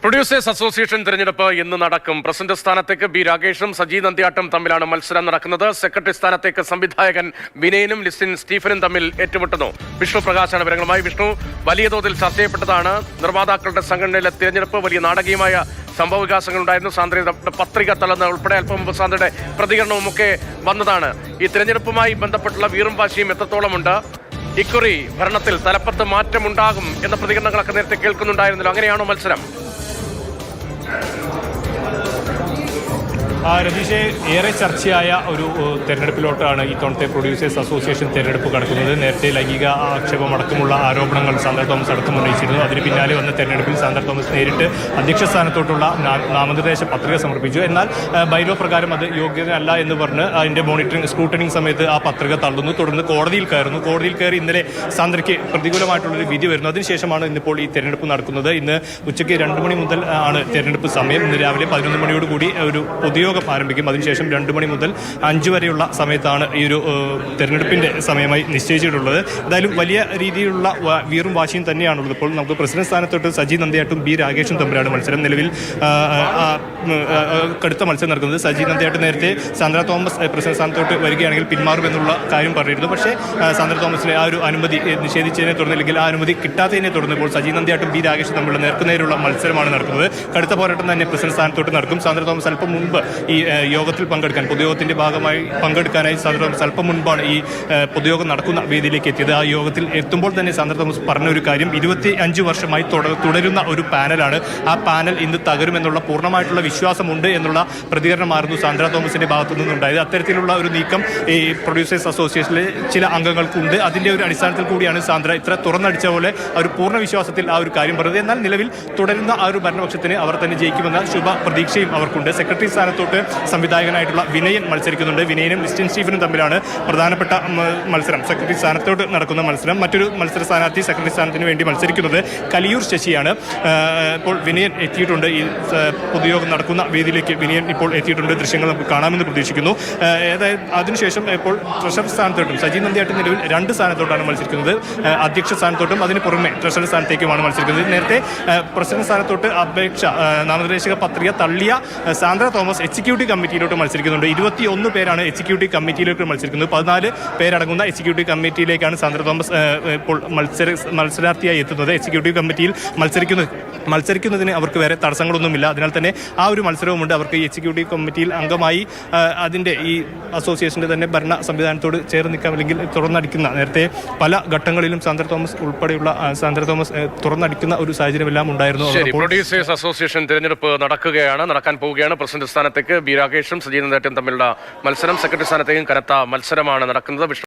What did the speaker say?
Producers association തിരഞ്ഞെടുപ്പ് ഇന്ന് നടക്കും. പ്രസിഡന്റ് സ്ഥാനത്തേക്ക് ബി രാകേഷും സജി നന്ദ്യാട്ടും തമ്മിലാണ് മത്സരം നടക്കുന്നത്. സെക്രട്ടറി സ്ഥാനത്തേക്ക് സംവിധായകൻ വിനയനും ലിസ്റ്റിൻ സ്റ്റീഫനും തമ്മിൽ ഏറ്റുമുട്ടുന്നു. വിഷ്ണു പ്രകാശാണ് വിവരങ്ങളുമായി. വിഷ്ണു, വലിയ തോതിൽ ചർച്ച ചെയ്യപ്പെട്ടതാണ് നിർമ്മാതാക്കളുടെ സംഘടനയിലെ തിരഞ്ഞെടുപ്പ്. വലിയ നാടകീയമായ സംഭവ വികാസങ്ങൾ ഉണ്ടായിരുന്നു. സാന്ദ്രയുടെ പത്രിക തള്ളുന്ന ഉൾപ്പെടെ അല്പം മുമ്പ് സാന്ദ്രയുടെ പ്രതികരണവും ഒക്കെ വന്നതാണ്. ഈ തിരഞ്ഞെടുപ്പുമായി ബന്ധപ്പെട്ടുള്ള വീറും വാശിയും എത്രത്തോളമുണ്ട്? ഇക്കുറി ഭരണത്തിൽ തലപ്പത്ത് മാറ്റമുണ്ടാകും എന്ന പ്രതികരണങ്ങളൊക്കെ നേരത്തെ കേൾക്കുന്നുണ്ടായിരുന്നല്ലോ. അങ്ങനെയാണോ മത്സരം? രതീഷെ, ഏറെ ചർച്ചയായ ഒരു തെരഞ്ഞെടുപ്പിലോട്ടാണ് ഇത്തവണത്തെ പ്രൊഡ്യൂസേഴ്സ് അസോസിയേഷൻ തെരഞ്ഞെടുപ്പ് കടക്കുന്നത്. നേരത്തെ ലൈംഗിക ആക്ഷേപം അടക്കമുള്ള ആരോപണങ്ങൾ സാന്ദ്ര തോമസ് അടക്കം ഉന്നയിച്ചിരുന്നു. അതിന് പിന്നാലെ വന്ന തെരഞ്ഞെടുപ്പിൽ സാന്ദ്ര തോമസ് നേരിട്ട് അധ്യക്ഷ സ്ഥാനത്തോട്ടുള്ള നാമനിർദ്ദേശ പത്രിക സമർപ്പിച്ചു. എന്നാൽ ബൈലോ പ്രകാരം അത് യോഗ്യതയല്ല എന്ന് പറഞ്ഞ് അതിൻ്റെ സ്ക്രൂട്ടനിങ് സമയത്ത് ആ പത്രിക തള്ളുന്നു. തുടർന്ന് കോടതിയിൽ കയറി ഇന്നലെ സാന്ദ്രയ്ക്ക് പ്രതികൂലമായിട്ടുള്ളൊരു വിധി വരുന്നു. അതിനുശേഷമാണ് ഇന്നിപ്പോൾ ഈ തെരഞ്ഞെടുപ്പ് നടക്കുന്നത്. ഇന്ന് ഉച്ചയ്ക്ക് 2 മണി മുതൽ ആണ് തെരഞ്ഞെടുപ്പ് സമയം. ഇന്ന് രാവിലെ 11 മണിയോടുകൂടി ഒരു പൊതുയോഗം ആരംഭിക്കും. അതിനുശേഷം 2 മണി മുതൽ 5 വരെയുള്ള സമയത്താണ് ഈ ഒരു തെരഞ്ഞെടുപ്പിന്റെ സമയമായി നിശ്ചയിച്ചിട്ടുള്ളത്. എന്തായാലും വലിയ രീതിയിലുള്ള വീറും വാശിയും തന്നെയാണുള്ളത്. ഇപ്പോൾ നമുക്ക് പ്രസിഡന്റ് സ്ഥാനത്തോട്ട് സജി നന്ദ്യാട്ടും ബി രാകേഷും തമ്മിലാണ് മത്സരം. നിലവിൽ കടുത്ത മത്സരം നടക്കുന്നത്. സജി നന്ദ്യാട്ട് നേരത്തെ സാന്ദ്ര തോമസ് പ്രസിഡന്റ് സ്ഥാനത്തോട്ട് വരികയാണെങ്കിൽ പിന്മാറുമെന്നുള്ള കാര്യം പറഞ്ഞിരുന്നു. പക്ഷേ സാന്ദ്ര തോമസിനെ ആ ഒരു അനുമതി നിഷേധിച്ചതിനെ തുടർന്ന്, അല്ലെങ്കിൽ ആ അനുമതി കിട്ടാത്തതിനെ തുടർന്ന് ഇപ്പോൾ സജി നന്ദ്യാട്ടും ബി രാകേഷും തമ്മിലുള്ള നേർക്കുനേരുള്ള മത്സരമാണ് നടക്കുന്നത്. കടുത്ത പോരാട്ടം തന്നെ പ്രസിഡന്റ് സ്ഥാനത്തോട്ട് നടക്കും. സാന്ദ്ര തോമസ് അല്പം മുമ്പ് ഈ യോഗത്തിൽ പങ്കെടുക്കാൻ, പൊതുയോഗത്തിന്റെ ഭാഗമായി പങ്കെടുക്കാനായി സാന്ദ്ര തോമസ് അല്പം മുൻപാണ് ഈ പൊതുയോഗം നടക്കുന്ന വേദിയിലേക്ക് എത്തിയത്. ആ യോഗത്തിൽ എത്തുമ്പോൾ തന്നെ സാന്ദ്ര തോമസ് പറഞ്ഞ ഒരു കാര്യം, 25 വർഷമായി തുടരുന്ന ഒരു പാനലാണ്. ആ പാനൽ ഇന്ന് തകരുമെന്നുള്ള പൂർണ്ണമായിട്ടുള്ള വിശ്വാസമുണ്ട് എന്നുള്ള പ്രതികരണമായിരുന്നു സാന്ദ്ര തോമസിന്റെ ഭാഗത്തു നിന്നുണ്ടായത്. അത്തരത്തിലുള്ള ഒരു നീക്കം ഈ പ്രൊഡ്യൂസേഴ്സ് അസോസിയേഷനിലെ ചില അംഗങ്ങൾക്കുണ്ട്. അതിന്റെ ഒരു അടിസ്ഥാനത്തിൽ കൂടിയാണ് സാന്ദ്ര ഇത്ര തുറന്നടിച്ച പോലെ ഒരു പൂർണ്ണ വിശ്വാസത്തിൽ ആ ഒരു കാര്യം പറഞ്ഞത്. എന്നാൽ നിലവിൽ തുടരുന്ന ആ ഒരു ഭരണപക്ഷത്തിന് അവർ തന്നെ ജയിക്കുമെന്ന ശുഭ പ്രതീക്ഷയും അവർക്കുണ്ട്. സെക്രട്ടറി സ്ഥാനത്തോട്ട് സംവിധായകനായിട്ടുള്ള വിനയൻ മത്സരിക്കുന്നുണ്ട്. വിനയനും ലിസ്റ്റിൻ സ്റ്റീഫനും തമ്മിലാണ് പ്രധാനപ്പെട്ട മത്സരം. സെക്രട്ടറി സ്ഥാനത്തോട്ട് നടക്കുന്ന മത്സരം. മറ്റൊരു മത്സര സ്ഥാനാർത്ഥി സെക്രട്ടറി സ്ഥാനത്തിന് വേണ്ടി മത്സരിക്കുന്നത് കലിയൂർ ശശിയാണ്. ഇപ്പോൾ വിനയൻ എത്തിയിട്ടുണ്ട്. ഈ പൊതുയോഗം നടക്കുന്ന വേദിയിലേക്ക് വിനയൻ ഇപ്പോൾ എത്തിയിട്ടുണ്ട്. ദൃശ്യങ്ങൾ നമുക്ക് കാണാമെന്ന് പ്രതീക്ഷിക്കുന്നു. അതിനുശേഷം ഇപ്പോൾ ട്രഷറർ സ്ഥാനത്തോട്ടും സജി നന്ദ്യാട്ട് നിലവിൽ 2 സ്ഥാനത്തോട്ടാണ് മത്സരിക്കുന്നത്. അധ്യക്ഷ സ്ഥാനത്തോട്ടും അതിന് പുറമെ ട്രഷറർ സ്ഥാനത്തേക്കുമാണ് മത്സരിക്കുന്നത്. നേരത്തെ പ്രസിഡന്റ് സ്ഥാനത്തോട്ട് നാമനിർദ്ദേശക പത്രിക തള്ളിയ സാന്ദ്ര തോമസ് എക്സിക്യൂട്ടീവ് കമ്മിറ്റിയിലോട്ട് മത്സരിക്കുന്നുണ്ട്. 21 പേരാണ് എക്സിക്യൂട്ടീവ് കമ്മിറ്റിയിലേക്ക് മത്സരിക്കുന്നത്. 14 പേരടങ്ങുന്ന എക്സിക്യൂട്ടീവ് കമ്മിറ്റിയിലേക്കാണ് സാന്ദ്ര തോമസ് ഇപ്പോൾ മത്സരാർത്ഥിയായി എത്തുന്നത്. എക്സിക്യൂട്ടീവ് കമ്മിറ്റിയിൽ മത്സരിക്കുന്നതിന് അവർക്ക് വേറെ തടസ്സങ്ങളൊന്നുമില്ല. അതിനാൽ തന്നെ ആ ഒരു മത്സരവുമുണ്ട്. അവർക്ക് ഈ എക്സിക്യൂട്ടീവ് കമ്മിറ്റിയിൽ അംഗമായി അതിൻ്റെ ഈ അസോസിയേഷൻ്റെ തന്നെ ഭരണ സംവിധാനത്തോട് ചേർന്ന് നിൽക്കാം, അല്ലെങ്കിൽ തുറന്നടിക്കുന്ന, നേരത്തെ പല ഘട്ടങ്ങളിലും സാന്ദ്ര തോമസ് ഉൾപ്പെടെയുള്ള സാന്ദ്ര തോമസ് തുറന്നടിക്കുന്ന ഒരു സാഹചര്യമെല്ലാം ഉണ്ടായിരുന്നു. പ്രൊഡ്യൂസേഴ്സ് അസോസിയേഷൻ തിരഞ്ഞെടുപ്പ് നടക്കാൻ പോവുകയാണ്. പ്രസിഡന്റ് സ്ഥാനത്തേക്ക് ബി രാകേഷും സജി നന്ദ്യാട്ടും തമ്മിലുള്ള മത്സരം. സെക്രട്ടറി സ്ഥാനത്തേക്കും കനത്ത മത്സരമാണ് നടക്കുന്നത്.